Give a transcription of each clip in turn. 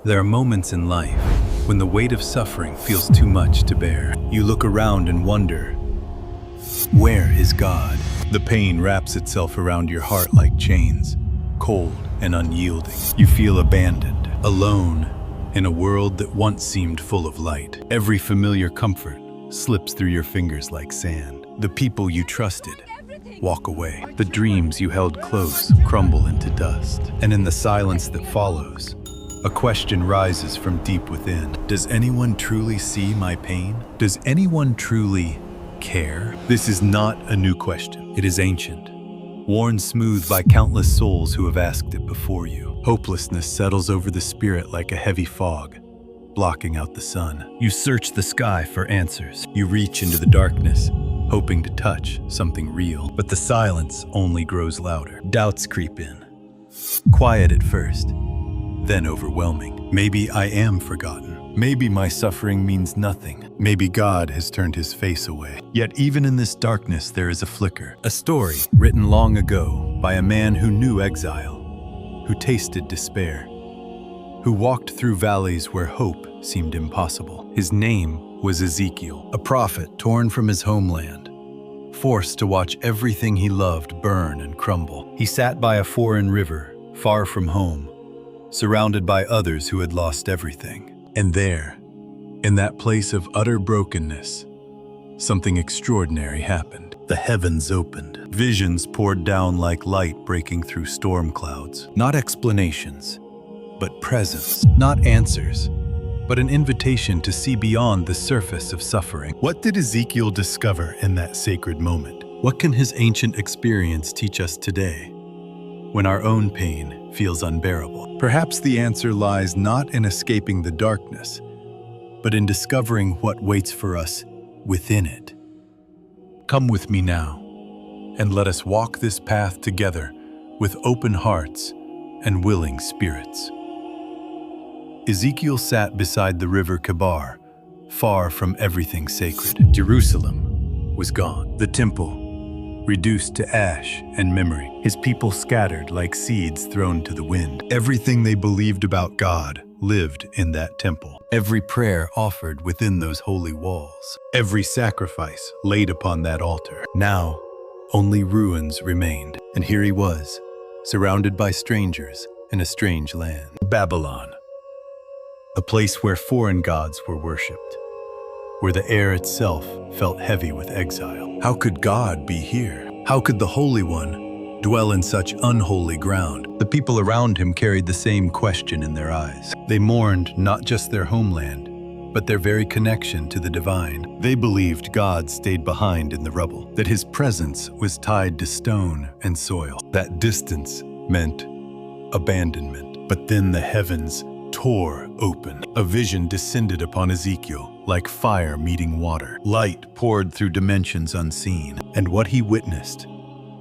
There are moments in life when the weight of suffering feels too much to bear. You look around and wonder, where is God? The pain wraps itself around your heart like chains, cold and unyielding. You feel abandoned, alone, in a world that once seemed full of light. Every familiar comfort slips through your fingers like sand. The people you trusted walk away. The dreams you held close crumble into dust. And in the silence that follows, a question rises from deep within. Does anyone truly see my pain? Does anyone truly care? This is not a new question. It is ancient, worn smooth by countless souls who have asked it before you. Hopelessness settles over the spirit like a heavy fog, blocking out the sun. You search the sky for answers. You reach into the darkness, hoping to touch something real. But the silence only grows louder. Doubts creep in, quiet at first, then overwhelming. Maybe I am forgotten. Maybe my suffering means nothing. Maybe God has turned his face away. Yet even in this darkness there is a flicker. A story written long ago by a man who knew exile, who tasted despair, who walked through valleys where hope seemed impossible. His name was Ezekiel, a prophet torn from his homeland, forced to watch everything he loved burn and crumble. He sat by a foreign river, far from home, surrounded by others who had lost everything. And there, in that place of utter brokenness, something extraordinary happened. The heavens opened. Visions poured down like light breaking through storm clouds. Not explanations, but presence. Not answers, but an invitation to see beyond the surface of suffering. What did Ezekiel discover in that sacred moment? What can his ancient experience teach us today, when our own pain feels unbearable? Perhaps the answer lies not in escaping the darkness, but in discovering what waits for us within it. Come with me now, and let us walk this path together with open hearts and willing spirits. Ezekiel sat beside the river Kebar, far from everything sacred. Jerusalem was gone. The temple reduced to ash and memory. His people scattered like seeds thrown to the wind. Everything they believed about God lived in that temple. Every prayer offered within those holy walls. Every sacrifice laid upon that altar. Now, only ruins remained. And here he was, surrounded by strangers in a strange land. Babylon, a place where foreign gods were worshipped, where the air itself felt heavy with exile. How could God be here? How could the Holy One dwell in such unholy ground? The people around him carried the same question in their eyes. They mourned not just their homeland, but their very connection to the divine. They believed God stayed behind in the rubble, that his presence was tied to stone and soil. That distance meant abandonment. But then the heavens tore open. A vision descended upon Ezekiel like fire meeting water. Light poured through dimensions unseen, and what he witnessed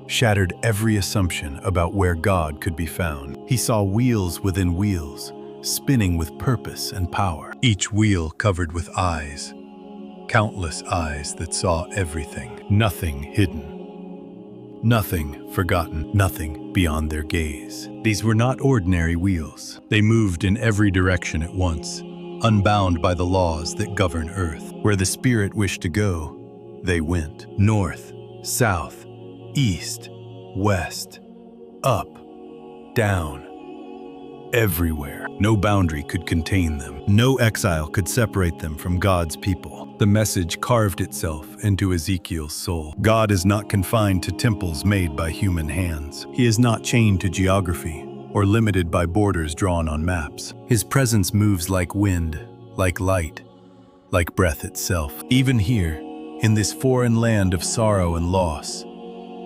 shattered every assumption about where God could be found. He saw wheels within wheels, spinning with purpose and power. Each wheel covered with eyes, countless eyes that saw everything. Nothing hidden, nothing forgotten, nothing beyond their gaze. These were not ordinary wheels. They moved in every direction at once, unbound by the laws that govern earth. Where the spirit wished to go, they went. North, south, east, west, up, down, everywhere. No boundary could contain them. No exile could separate them from God's people. The message carved itself into Ezekiel's soul. God is not confined to temples made by human hands. He is not chained to geography or limited by borders drawn on maps. His presence moves like wind, like light, like breath itself. Even here, in this foreign land of sorrow and loss,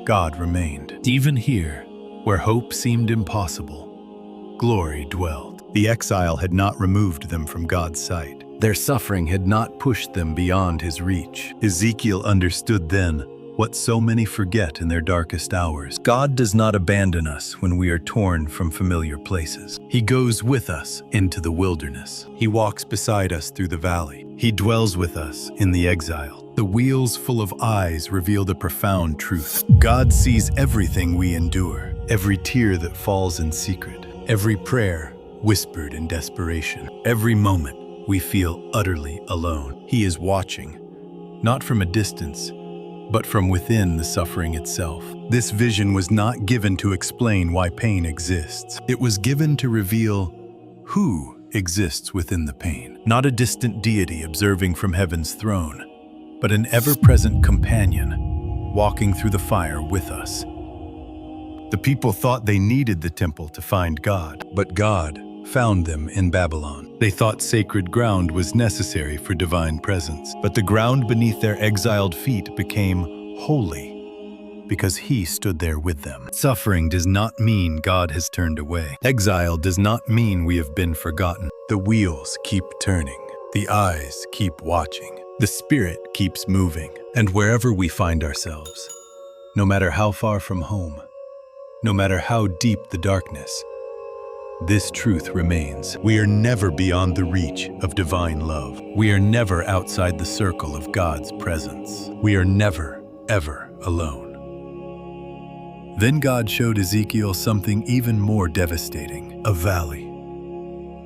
God remained. Even here, where hope seemed impossible, glory dwelled. The exile had not removed them from God's sight. Their suffering had not pushed them beyond his reach. Ezekiel understood then what so many forget in their darkest hours. God does not abandon us when we are torn from familiar places. He goes with us into the wilderness. He walks beside us through the valley. He dwells with us in the exile. The wheels full of eyes reveal the profound truth. God sees everything we endure, every tear that falls in secret, every prayer whispered in desperation. Every moment, we feel utterly alone. He is watching, not from a distance, but from within the suffering itself. This vision was not given to explain why pain exists. It was given to reveal who exists within the pain. Not a distant deity observing from heaven's throne, but an ever-present companion walking through the fire with us. The people thought they needed the temple to find God, but God found them in Babylon. They thought sacred ground was necessary for divine presence, but the ground beneath their exiled feet became holy because He stood there with them. Suffering does not mean God has turned away. Exile does not mean we have been forgotten. The wheels keep turning. The eyes keep watching. The spirit keeps moving. And wherever we find ourselves, no matter how far from home, no matter how deep the darkness, this truth remains. We are never beyond the reach of divine love. We are never outside the circle of God's presence. We are never, ever alone. Then God showed Ezekiel something even more devastating, a valley,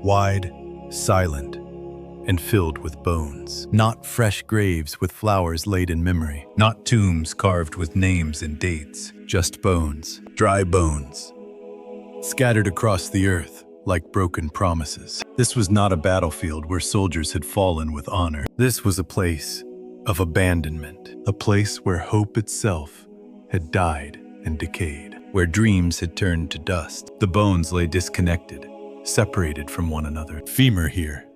wide, silent, and filled with bones. Not fresh graves with flowers laid in memory, not tombs carved with names and dates, just bones, dry bones, scattered across the earth like broken promises. This was not a battlefield where soldiers had fallen with honor. This was a place of abandonment, a place where hope itself had died and decayed, where dreams had turned to dust. The bones lay disconnected, separated from one another. Femur here,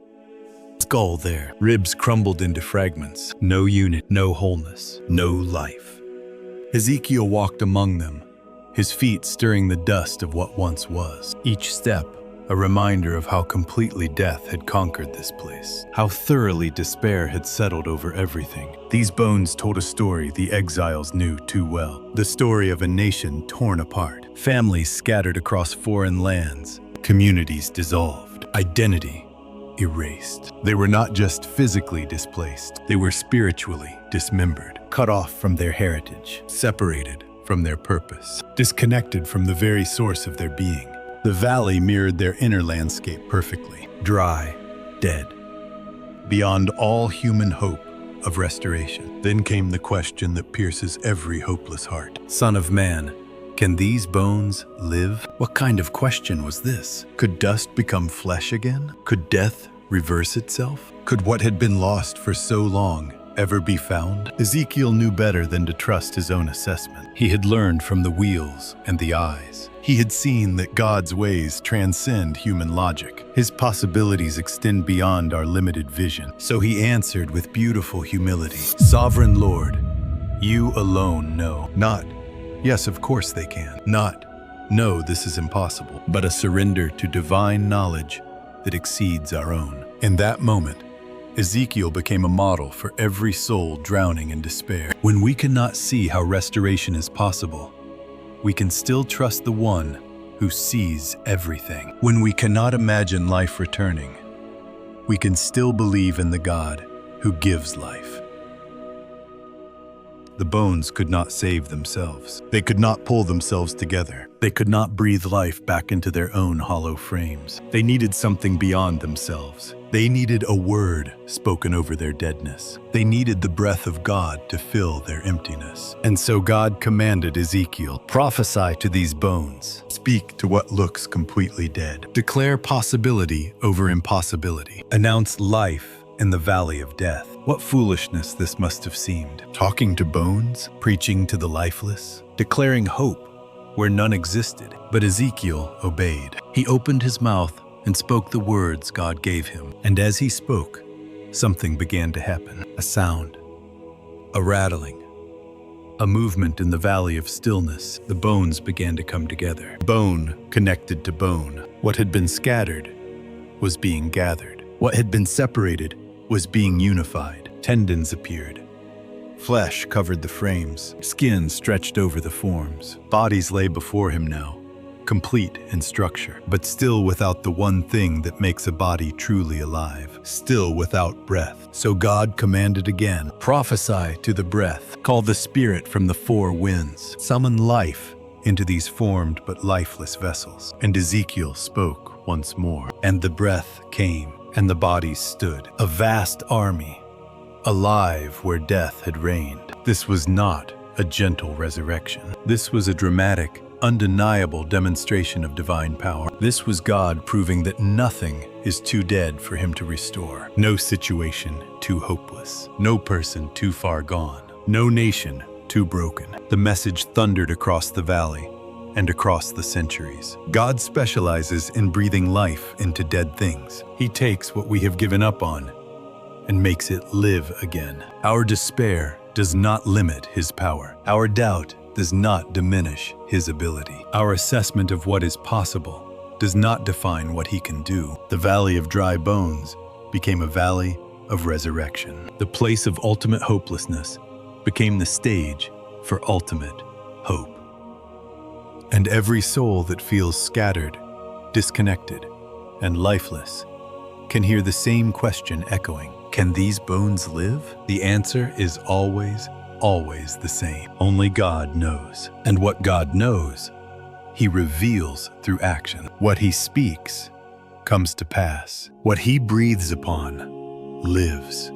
skull there, ribs crumbled into fragments. No unit, no wholeness, no life. Ezekiel walked among them, his feet stirring the dust of what once was. Each step, a reminder of how completely death had conquered this place, how thoroughly despair had settled over everything. These bones told a story the exiles knew too well. The story of a nation torn apart, families scattered across foreign lands, communities dissolved, identity erased. They were not just physically displaced, they were spiritually dismembered, cut off from their heritage, separated from their purpose, disconnected from the very source of their being. The valley mirrored their inner landscape perfectly, dry, dead, beyond all human hope of restoration. Then came the question that pierces every hopeless heart. Son of man, can these bones live? What kind of question was this? Could dust become flesh again? Could death reverse itself? Could what had been lost for so long ever be found? Ezekiel knew better than to trust his own assessment. He had learned from the wheels and the eyes. He had seen that God's ways transcend human logic. His possibilities extend beyond our limited vision. So he answered with beautiful humility, Sovereign Lord, you alone know. Not, yes, of course they can. Not, no, this is impossible. But a surrender to divine knowledge that exceeds our own. In that moment, Ezekiel became a model for every soul drowning in despair. When we cannot see how restoration is possible, we can still trust the one who sees everything. When we cannot imagine life returning, we can still believe in the God who gives life. The bones could not save themselves. They could not pull themselves together. They could not breathe life back into their own hollow frames. They needed something beyond themselves. They needed a word spoken over their deadness. They needed the breath of God to fill their emptiness. And so God commanded Ezekiel, prophesy to these bones. Speak to what looks completely dead. Declare possibility over impossibility. Announce life in the valley of death. What foolishness this must have seemed. Talking to bones, preaching to the lifeless, declaring hope where none existed. But Ezekiel obeyed. He opened his mouth and spoke the words God gave him. And as he spoke, something began to happen. A sound, a rattling, a movement in the valley of stillness. The bones began to come together. Bone connected to bone. What had been scattered was being gathered. What had been separated was being unified. Tendons appeared. Flesh covered the frames. Skin stretched over the forms. Bodies lay before him now, complete in structure, but still without the one thing that makes a body truly alive, still without breath. So God commanded again, prophesy to the breath, call the spirit from the four winds, summon life into these formed but lifeless vessels. And Ezekiel spoke once more. And the breath came, and the bodies stood, a vast army, alive where death had reigned. This was not a gentle resurrection. This was a dramatic, undeniable demonstration of divine power. This was God proving that nothing is too dead for him to restore. No situation too hopeless. No person too far gone. No nation too broken. The message thundered across the valley and across the centuries. God specializes in breathing life into dead things. He takes what we have given up on and makes it live again. Our despair does not limit his power. Our doubt does not diminish his ability. Our assessment of what is possible does not define what he can do. The valley of dry bones became a valley of resurrection. The place of ultimate hopelessness became the stage for ultimate hope. And every soul that feels scattered, disconnected, and lifeless can hear the same question echoing. Can these bones live? The answer is always the same. Only God knows. And what God knows, he reveals through action. What he speaks comes to pass. What he breathes upon lives.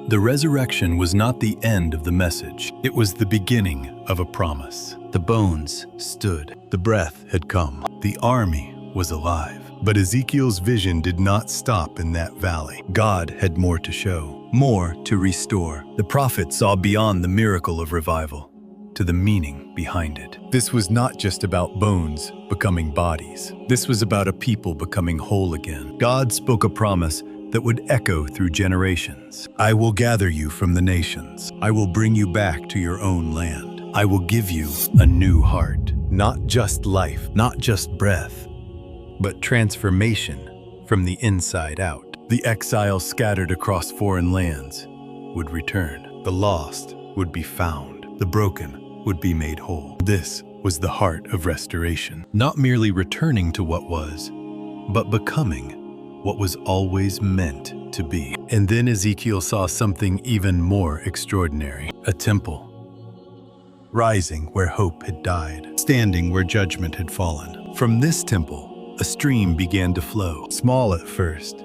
The resurrection was not the end of the message. It was the beginning of a promise. The bones stood. The breath had come. The army was alive. But Ezekiel's vision did not stop in that valley. God had more to show, more to restore. The prophet saw beyond the miracle of revival to the meaning behind it. This was not just about bones becoming bodies. This was about a people becoming whole again. God spoke a promise that would echo through generations. I will gather you from the nations. I will bring you back to your own land. I will give you a new heart. Not just life, not just breath, but transformation from the inside out. The exiles scattered across foreign lands would return. The lost would be found. The broken would be made whole. This was the heart of restoration. Not merely returning to what was, but becoming what was always meant to be. And then Ezekiel saw something even more extraordinary. A temple, rising where hope had died, standing where judgment had fallen. From this temple, a stream began to flow, small at first,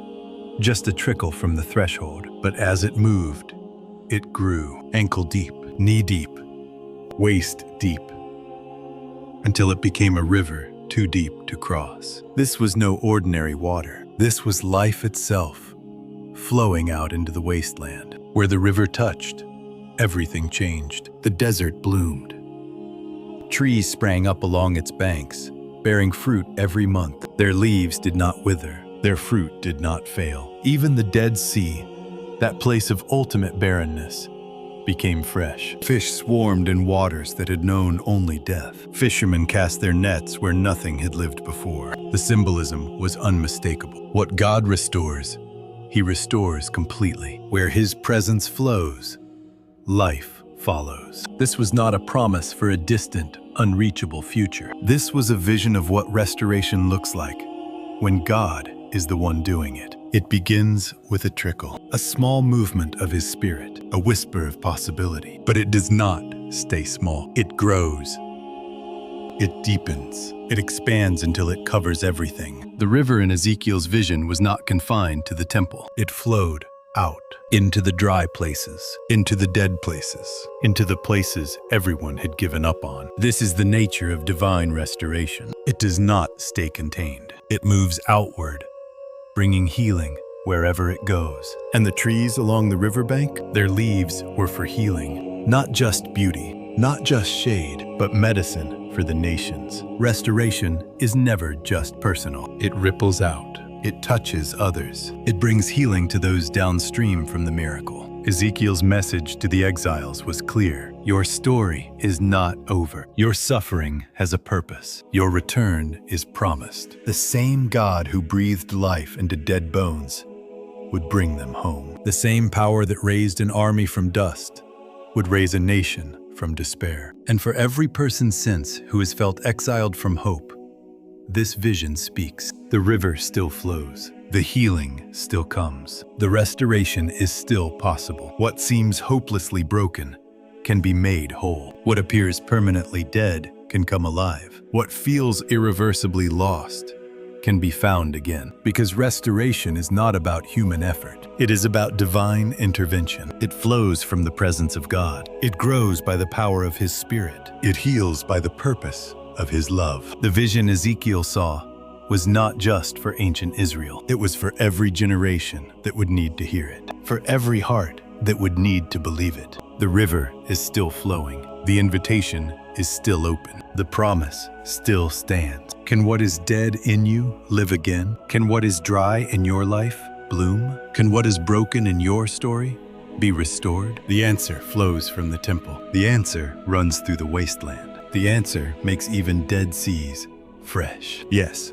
just a trickle from the threshold. But as it moved, it grew, ankle deep, knee deep, waist deep, until it became a river too deep to cross. This was no ordinary water. This was life itself, flowing out into the wasteland. Where the river touched, everything changed. The desert bloomed. Trees sprang up along its banks, bearing fruit every month. Their leaves did not wither. Their fruit did not fail. Even the Dead Sea, that place of ultimate barrenness, became fresh. Fish swarmed in waters that had known only death. Fishermen cast their nets where nothing had lived before. The symbolism was unmistakable. What God restores, he restores completely. Where his presence flows, life follows. This was not a promise for a distant, unreachable future. This was a vision of what restoration looks like when God is the one doing it. It begins with a trickle, a small movement of his spirit, a whisper of possibility. But it does not stay small. It grows. It deepens. It expands until it covers everything. The river in Ezekiel's vision was not confined to the temple. It flowed out into the dry places, into the dead places, into the places everyone had given up on. This is the nature of divine restoration. It does not stay contained. It moves outward, bringing healing wherever it goes. And the trees along the riverbank, their leaves were for healing. Not just beauty, not just shade, but medicine for the nations. Restoration is never just personal. It ripples out. It touches others. It brings healing to those downstream from the miracle. Ezekiel's message to the exiles was clear. Your story is not over. Your suffering has a purpose. Your return is promised. The same God who breathed life into dead bones would bring them home. The same power that raised an army from dust would raise a nation from despair. And for every person since who has felt exiled from hope, this vision speaks. The river still flows. The healing still comes. The restoration is still possible. What seems hopelessly broken can be made whole. What appears permanently dead can come alive. What feels irreversibly lost can be found again. Because restoration is not about human effort. It is about divine intervention. It flows from the presence of God. It grows by the power of His Spirit. It heals by the purpose of His love. The vision Ezekiel saw was not just for ancient Israel. It was for every generation that would need to hear it. For every heart that would need to believe it. The river is still flowing. The invitation is still open. The promise still stands. Can what is dead in you live again? Can what is dry in your life bloom? Can what is broken in your story be restored? The answer flows from the temple. The answer runs through the wasteland. The answer makes even dead seas fresh. Yes,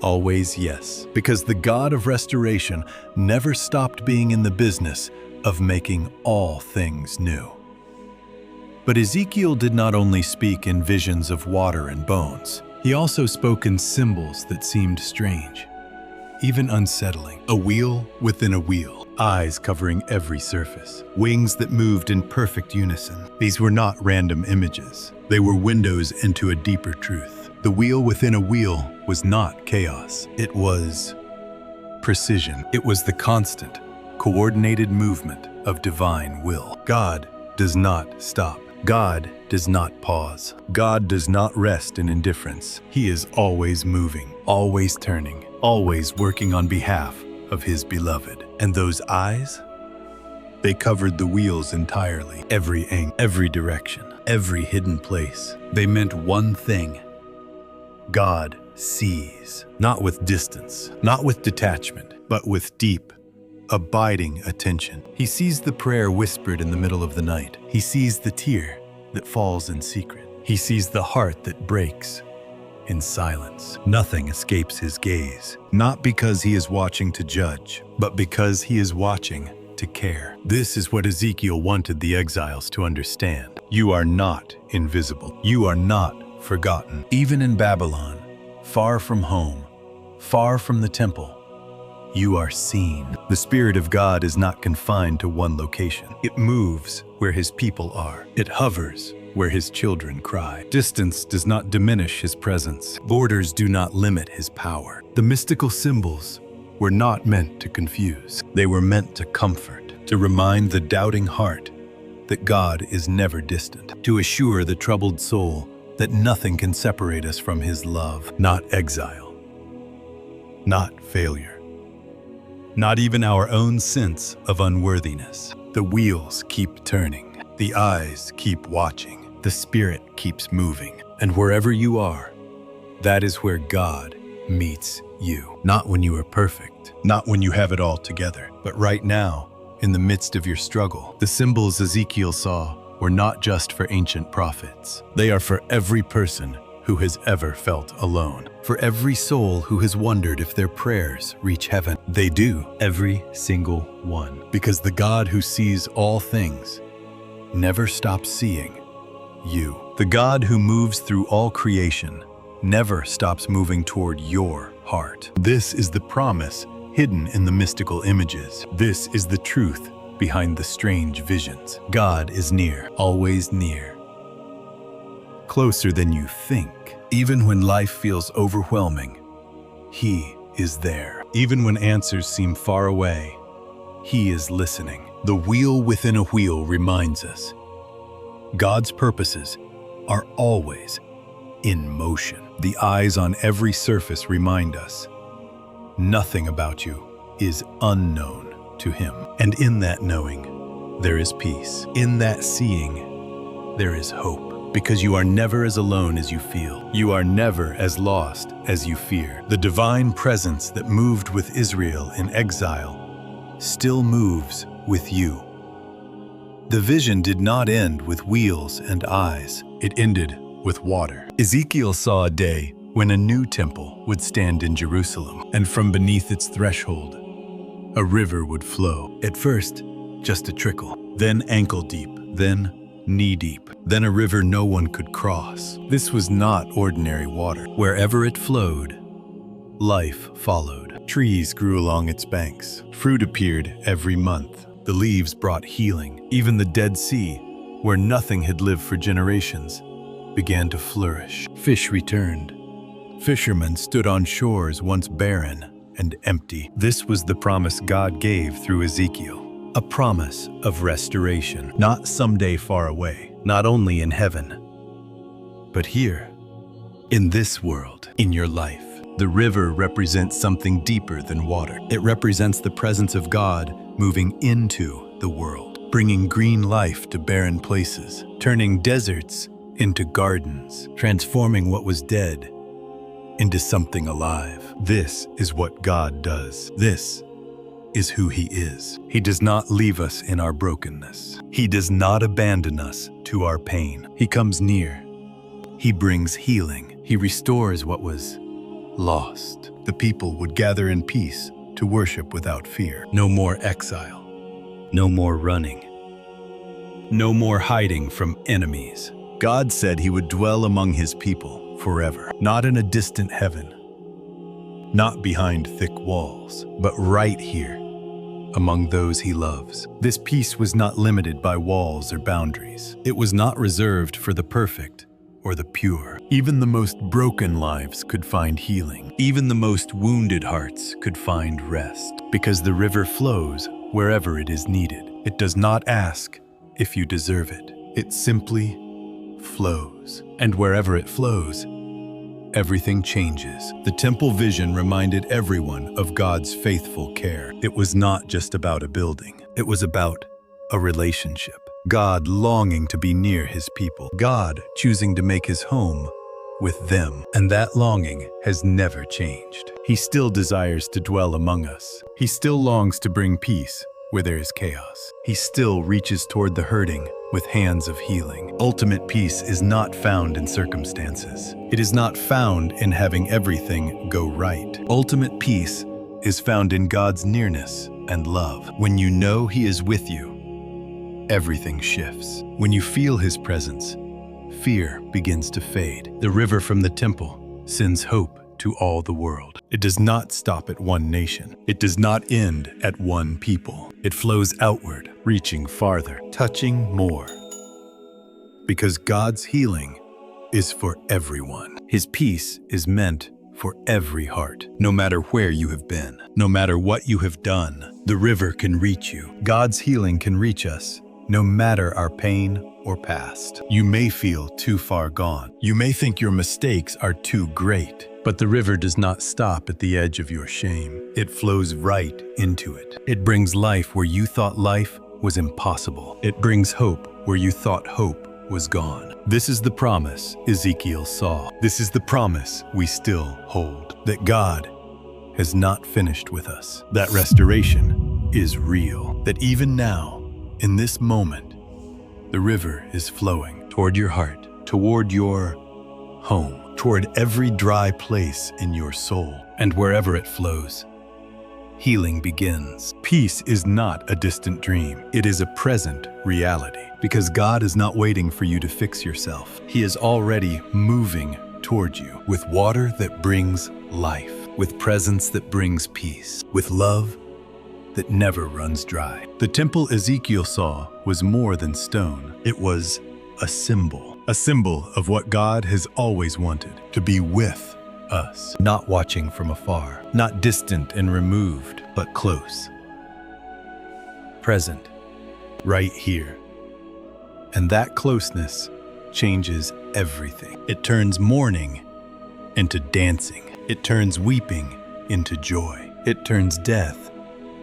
always yes. Because the God of restoration never stopped being in the business of making all things new. But Ezekiel did not only speak in visions of water and bones. He also spoke in symbols that seemed strange, even unsettling. A wheel within a wheel, eyes covering every surface, wings that moved in perfect unison. These were not random images. They were windows into a deeper truth. The wheel within a wheel was not chaos. It was precision. It was the constant, coordinated movement of divine will. God does not stop. God does not pause. God does not rest in indifference. He is always moving, always turning, always working on behalf of His beloved. And those eyes? They covered the wheels entirely, every angle, every direction, every hidden place. They meant one thing. God sees, not with distance, not with detachment, but with deep, abiding attention. He sees the prayer whispered in the middle of the night. He sees the tear that falls in secret. He sees the heart that breaks in silence. Nothing escapes His gaze, not because He is watching to judge, but because He is watching to care. This is what Ezekiel wanted the exiles to understand. You are not invisible. You are not forgotten. Even in Babylon, far from home, far from the temple, you are seen. The Spirit of God is not confined to one location. It moves where His people are. It hovers where His children cry. Distance does not diminish His presence. Borders do not limit His power. The mystical symbols were not meant to confuse. They were meant to comfort, to remind the doubting heart that God is never distant, to assure the troubled soul that nothing can separate us from His love. Not exile, not failure, not even our own sense of unworthiness. The wheels keep turning. The eyes keep watching. The Spirit keeps moving. And wherever you are, that is where God meets you. Not when you are perfect, not when you have it all together, but right now, in the midst of your struggle. The symbols Ezekiel saw were not just for ancient prophets. They are for every person who has ever felt alone. For every soul who has wondered if their prayers reach heaven. They do, every single one. Because the God who sees all things never stops seeing you. The God who moves through all creation never stops moving toward your heart. This is the promise hidden in the mystical images. This is the truth behind the strange visions. God is near, always near. Closer than you think. Even when life feels overwhelming, He is there. Even when answers seem far away, He is listening. The wheel within a wheel reminds us God's purposes are always in motion. The eyes on every surface remind us nothing about you is unknown to Him. And in that knowing, there is peace. In that seeing, there is hope. Because you are never as alone as you feel. You are never as lost as you fear. The divine presence that moved with Israel in exile still moves with you. The vision did not end with wheels and eyes. It ended with water. Ezekiel saw a day when a new temple would stand in Jerusalem, and from beneath its threshold, a river would flow. At first, just a trickle, then ankle deep, then knee-deep, then a river no one could cross. This was not ordinary water. Wherever it flowed, life followed. Trees grew along its banks. Fruit appeared every month. The leaves brought healing. Even the Dead Sea, where nothing had lived for generations, began to flourish. Fish returned. Fishermen stood on shores once barren and empty. This was the promise God gave through Ezekiel, a promise of restoration, not someday far away, not only in heaven, but here, in this world, in your life. The river represents something deeper than water. It represents the presence of God moving into the world, bringing green life to barren places, turning deserts into gardens, transforming what was dead into something alive. This is what God does. This is who He is. He does not leave us in our brokenness. He does not abandon us to our pain. He comes near. He brings healing. He restores what was lost. The people would gather in peace to worship without fear. No more exile. No more running. No more hiding from enemies. God said He would dwell among His people forever, not in a distant heaven, not behind thick walls, but right here among those He loves. This peace was not limited by walls or boundaries. It was not reserved for the perfect or the pure. Even the most broken lives could find healing. Even the most wounded hearts could find rest, because the river flows wherever it is needed. It does not ask if you deserve it. It simply flows. And wherever it flows, everything changes. The temple vision reminded everyone of God's faithful care. It was not just about a building. It was about a relationship. God longing to be near His people. God choosing to make His home with them. And that longing has never changed. He still desires to dwell among us. He still longs to bring peace where there is chaos. He still reaches toward the hurting with hands of healing. Ultimate peace is not found in circumstances. It is not found in having everything go right. Ultimate peace is found in God's nearness and love. When you know He is with you, everything shifts. When you feel His presence, fear begins to fade. The river from the temple sends hope to all the world. It does not stop at one nation. It does not end at one people. It flows outward, reaching farther, touching more. Because God's healing is for everyone. His peace is meant for every heart. No matter where you have been, no matter what you have done, the river can reach you. God's healing can reach us, no matter our pain or past. You may feel too far gone. You may think your mistakes are too great. But the river does not stop at the edge of your shame. It flows right into it. It brings life where you thought life was impossible. It brings hope where you thought hope was gone. This is the promise Ezekiel saw. This is the promise we still hold, that God has not finished with us. That restoration is real. That even now, in this moment, the river is flowing toward your heart, toward your home, toward every dry place in your soul. And wherever it flows, healing begins. Peace is not a distant dream. It is a present reality, because God is not waiting for you to fix yourself. He is already moving toward you with water that brings life, with presence that brings peace, with love that never runs dry. The temple Ezekiel saw was more than stone. It was a symbol of what God has always wanted, to be with us, not watching from afar, not distant and removed, but close, present, right here. And that closeness changes everything. It turns mourning into dancing. It turns weeping into joy. It turns death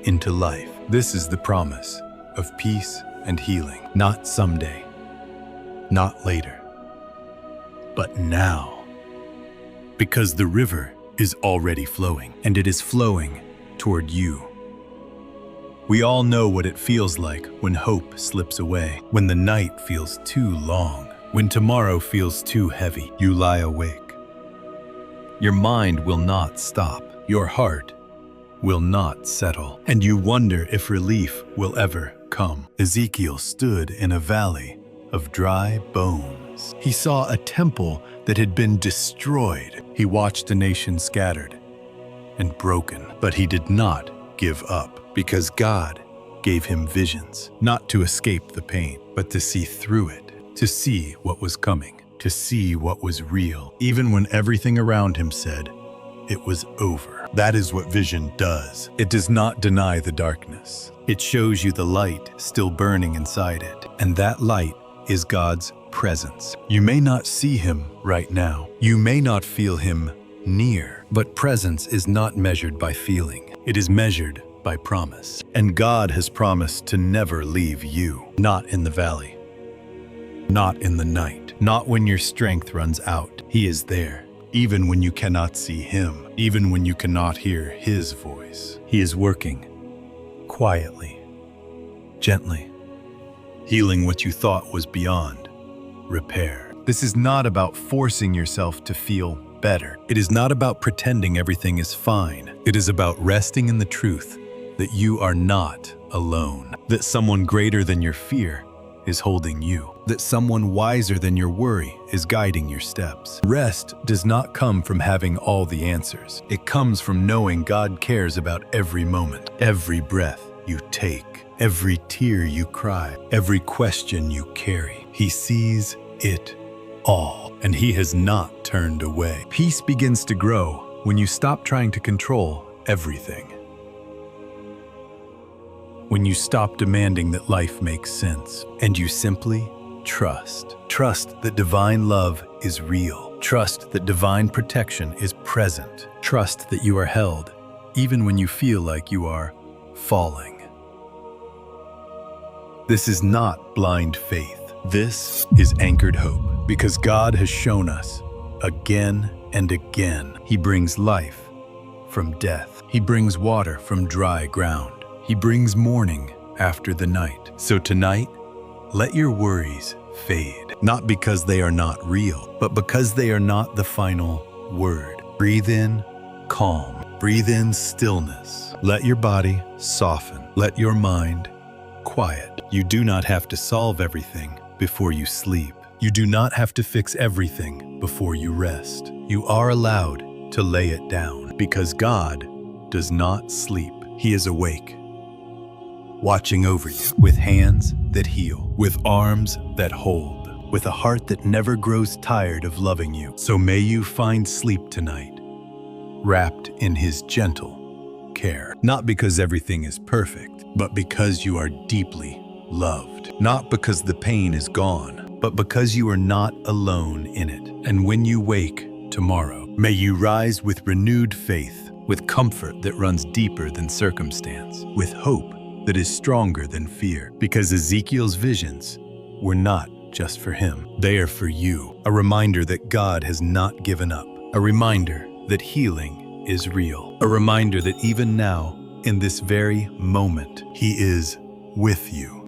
into life. This is the promise of peace and healing, not someday, not later, but now. Because the river is already flowing, and it is flowing toward you. We all know what it feels like when hope slips away, when the night feels too long, when tomorrow feels too heavy. You lie awake. Your mind will not stop. Your heart will not settle, and you wonder if relief will ever come. Ezekiel stood in a valley of dry bones. He saw a temple that had been destroyed. He watched a nation scattered and broken, but he did not give up, because God gave him visions, not to escape the pain, but to see through it, to see what was coming, to see what was real, even when everything around him said it was over. That is what vision does. It does not deny the darkness. It shows you the light still burning inside it. And that light is God's presence. You may not see him right now. You may not feel him near, but presence is not measured by feeling. It is measured by promise. And God has promised to never leave you. Not in the valley. Not in the night. Not when your strength runs out. He is there. Even when you cannot see him. Even when you cannot hear his voice. He is working. Quietly. Gently. Healing what you thought was beyond repair. This is not about forcing yourself to feel better. It is not about pretending everything is fine. It is about resting in the truth that you are not alone, that someone greater than your fear is holding you, that someone wiser than your worry is guiding your steps. Rest does not come from having all the answers. It comes from knowing God cares about every moment, every breath you take, every tear you cry, every question you carry. He sees it all, and he has not turned away. Peace begins to grow when you stop trying to control everything. When you stop demanding that life makes sense, and you simply trust. Trust that divine love is real. Trust that divine protection is present. Trust that you are held, even when you feel like you are falling. This is not blind faith. This is anchored hope, because God has shown us again and again. He brings life from death. He brings water from dry ground. He brings morning after the night. So tonight, let your worries fade, not because they are not real, but because they are not the final word. Breathe in calm. Breathe in stillness. Let your body soften. Let your mind quiet. You do not have to solve everything before you sleep. You do not have to fix everything before you rest. You are allowed to lay it down, because God does not sleep. He is awake, watching over you, with hands that heal, with arms that hold, with a heart that never grows tired of loving you. So may you find sleep tonight, wrapped in his gentle care. Not because everything is perfect, but because you are deeply loved. Not because the pain is gone, but because you are not alone in it. And when you wake tomorrow, may you rise with renewed faith, with comfort that runs deeper than circumstance, with hope that is stronger than fear, because Ezekiel's visions were not just for him. They are for you. A reminder that God has not given up. A reminder that healing is real. A reminder that even now, in this very moment, he is with you.